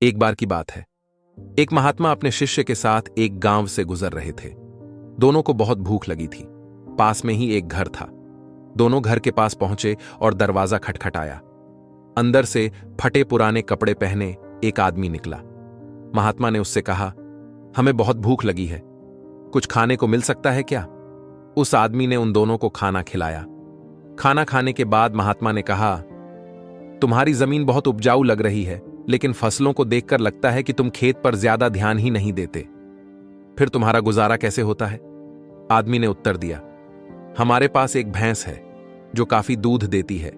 एक बार की बात है। एक महात्मा अपने शिष्य के साथ एक गांव से गुजर रहे थे। दोनों को बहुत भूख लगी थी। पास में ही एक घर था। दोनों घर के पास पहुंचे और दरवाजा खटखटाया। अंदर से फटे पुराने कपड़े पहने एक आदमी निकला। महात्मा ने उससे कहा, हमें बहुत भूख लगी है, कुछ खाने को मिल सकता है क्या? उस आदमी ने उन दोनों को खाना खिलाया। खाना खाने के बाद महात्मा ने कहा, तुम्हारी जमीन बहुत उपजाऊ लग रही है, लेकिन फसलों को देखकर लगता है कि तुम खेत पर ज्यादा ध्यान ही नहीं देते। फिर तुम्हारा गुजारा कैसे होता है? आदमी ने उत्तर दिया, हमारे पास एक भैंस है जो काफी दूध देती है,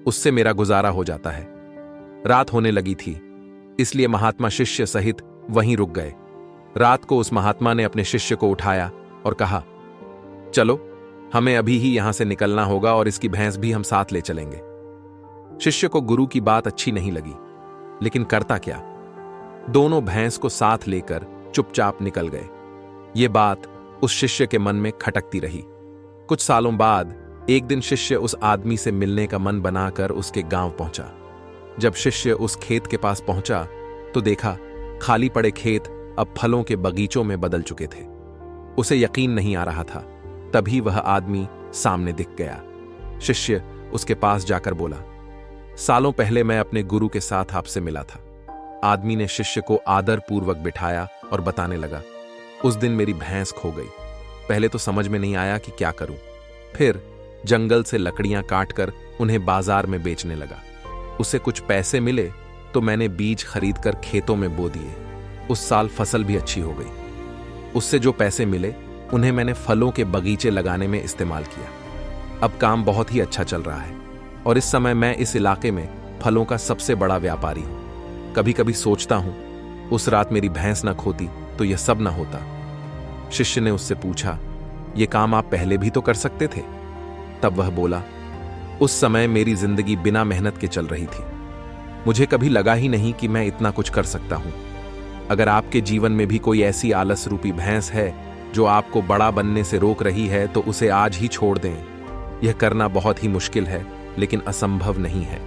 उससे मेरा गुजारा हो जाता है। रात होने लगी थी, इसलिए महात्मा शिष्य सहित वहीं रुक गए। रात को उस महात्मा ने अपने शिष्य को उठाया और कहा, चलो, हमें अभी ही यहां से निकलना होगा और इसकी भैंस भी हम साथ ले चलेंगे। शिष्य को गुरु की बात अच्छी नहीं लगी, लेकिन करता क्या? दोनों भैंस को साथ लेकर चुपचाप निकल गए। ये बात उस शिष्य के मन में खटकती रही। कुछ सालों बाद एक दिन शिष्य उस आदमी से मिलने का मन बनाकर उसके गांव पहुंचा। जब शिष्य उस खेत के पास पहुंचा तो देखा खाली पड़े खेत अब फलों के बगीचों में बदल चुके थे। उसे यकीन नहीं आ रहा था। तभी वह आदमी सामने दिख गया। शिष्य उसके पास जाकर बोला, सालों पहले मैं अपने गुरु के साथ आपसे मिला था। आदमी ने शिष्य को आदर पूर्वक बिठाया और बताने लगा, उस दिन मेरी भैंस खो गई। पहले तो समझ में नहीं आया कि क्या करूं। फिर जंगल से लकड़ियां काटकर उन्हें बाजार में बेचने लगा। उसे कुछ पैसे मिले तो मैंने बीज खरीदकर खेतों में बो दिए। उस साल फसल भी अच्छी हो गई। उससे जो पैसे मिले उन्हें मैंने फलों के बगीचे लगाने में इस्तेमाल किया। अब काम बहुत ही अच्छा चल रहा है और इस समय मैं इस इलाके में फलों का सबसे बड़ा व्यापारी हूं। कभी कभी सोचता हूं, उस रात मेरी भैंस ना खोती तो यह सब ना होता। शिष्य ने उससे पूछा, यह काम आप पहले भी तो कर सकते थे? तब वह बोला, उस समय मेरी जिंदगी बिना मेहनत के चल रही थी। मुझे कभी लगा ही नहीं कि मैं इतना कुछ कर सकता हूं। अगर आपके जीवन में भी कोई ऐसी आलस रूपी भैंस है जो आपको बड़ा बनने से रोक रही है तो उसे आज ही छोड़ दें। यह करना बहुत ही मुश्किल है, लेकिन असंभव नहीं है।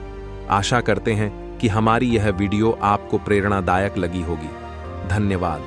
आशा करते हैं कि हमारी यह वीडियो आपको प्रेरणादायक लगी होगी। धन्यवाद।